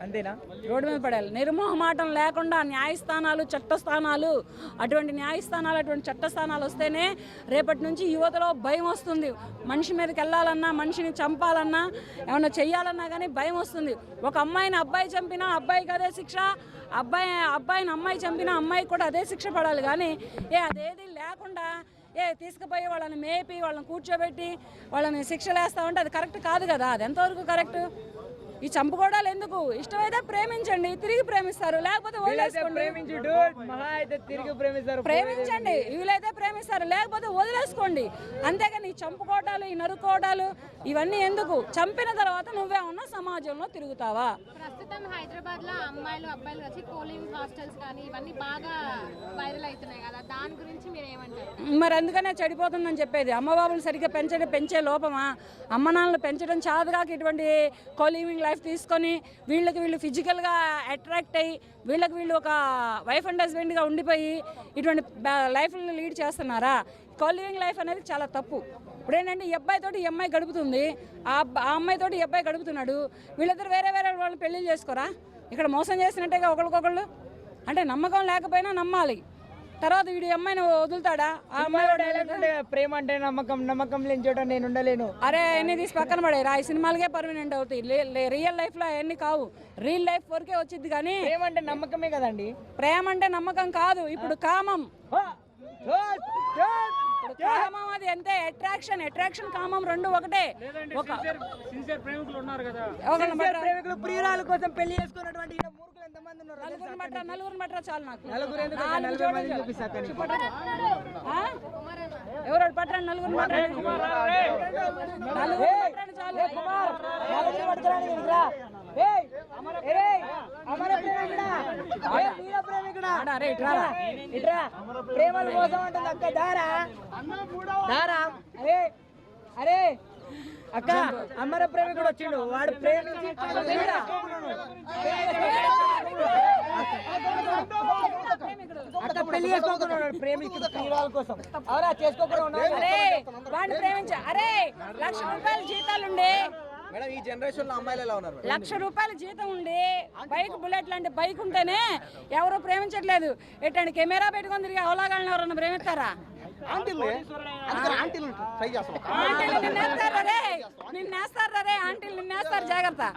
అంతేనా? రోడ్డు మీద పడాలి. నిర్మోహమాటం లేకుండా న్యాయస్థానాలు, చట్టస్థానాలు, అటువంటి న్యాయస్థానాలు, అటువంటి చట్టస్థానాలు వస్తేనే రేపటి నుంచి యువతలో భయం వస్తుంది. మనిషి మీదకి వెళ్ళాలన్నా, మనిషిని చంపాలన్నా, ఏమన్నా చెయ్యాలన్నా కానీ భయం వస్తుంది. ఒక అమ్మాయిని అబ్బాయి చంపినా అబ్బాయికి అదే శిక్ష, అబ్బాయిని అమ్మాయి చంపినా అమ్మాయికి కూడా అదే శిక్ష పడాలి. కానీ అదేది లేకుండా తీసుకుపోయి వాళ్ళని మేపి వాళ్ళని కూర్చోబెట్టి వాళ్ళని శిక్షలు వేస్తా ఉంటే అది కరెక్ట్ కాదు కదా. అది ఎంతవరకు కరెక్ట్? ఈ చంపుకోవడాలు ఎందుకు? ఇష్టమైతే ప్రేమించండి, తిరిగి ప్రేమిస్తారు, లేకపోతే ప్రేమించండి, వీలైతే ప్రేమిస్తారు, లేకపోతే వదిలేసుకోండి. అంతేగాని ఈ చంపుకోవడాలు, ఈ నరుకోవడాలు ఇవన్నీ ఎందుకు? చంపిన తర్వాత నువ్వేమన్నా సమాజంలో తిరుగుతావా? ప్రస్తుతం హైదరాబాద్ లో అమ్మాయిలు అబ్బాయిలు వచ్చి కోలింగ్ హాస్టల్స్ కానీ ఇవన్నీ బాగా వైరల్ అవుతున్నాయి కదా, దాని గురించి మీరు ఏమంటారు? మరి అందుకనే చెడిపోతుందని చెప్పేది. అమ్మబాబులు సరిగ్గా పెంచే లోపమా? అమ్మ నాన్నలు పెంచడం చాదుగాక ఇటువంటి కోలివింగ్ లైఫ్ తీసుకొని వీళ్ళు ఫిజికల్గా అట్రాక్ట్ అయ్యి వీళ్ళు ఒక వైఫ్ అండ్ హస్బెండ్గా ఉండిపోయి ఇటువంటి లైఫ్ని లీడ్ చేస్తున్నారా? కోలివింగ్ లైఫ్ అనేది చాలా తప్పు. ఇప్పుడు ఏంటంటే ఈ అబ్బాయితోటి ఈ అమ్మాయి గడుపుతుంది, ఆ అమ్మాయితోటి ఈ అబ్బాయి గడుపుతున్నాడు, వీళ్ళిద్దరు వేరే వాళ్ళని పెళ్లి చేసుకోరా? ఇక్కడ మోసం చేసినట్టేగా ఒకరికొకళ్ళు. అంటే నమ్మకం లేకపోయినా నమ్మాలి. తర్వాత వీడి అమ్మాయిని వదులుతాడా? ఆ అమ్మాయి ప్రేమ అంటే నమ్మకం లేని చోట నేను ఉండలేను. అరే అన్ని తీసి పక్కన పడేరా, ఈ సినిమాలకే పర్మనెంట్ అవుతాయి. రియల్ లైఫ్ లో అవన్నీ కావు, రియల్ లైఫ్ వరకే వచ్చింది. కానీ ప్రేమ అంటే నమ్మకమే కదండి. ప్రేమ అంటే నమ్మకం కాదు. ఇప్పుడు కామం, కామం అది అంతే. అట్రాక్షన్ కామం రెండు ఒకటే. ప్రేమికులు ప్రియురాల కోసం పెళ్లి చేసుకున్నటువంటి నలుగురు మట్రా చాలు నాకు. ఎవరు పట్టండి, నలుగురు పట్టండి చాలు. ప్రేమల కోసం అంటుంది అక్క. దారా అరే అక్క, అమర ప్రేమికుడు వచ్చిండు, వాడు ప్రేమించి అక్క పెళ్లి చేసుకోకున్నాడు. ప్రేమికుడు ప్రియురాల కోసం అవరా చేసుకోకుండా వాడిని ప్రేమించ. అరే 1,00,000 రూపాయల జీతాలుండే మేడం, ఈ జనరేషన్ లో అమ్మాయిలు ఎలా ఉన్నారు? 1,00,000 రూపాయల జీతం ఉండి బైక్, బుల్లెట్ లాంటి బైక్ ఉంటేనే ఎవరు ప్రేమించట్లేదు. ఎట్టండి కెమెరా పెట్టుకొని తిరిగి అవలాగాళ్ళని ఎవరన్నా ప్రేమిస్తారా? నిన్నేస్తారు రే, ఆంటీలు నిన్నేస్తారు, జాగ్రత్త.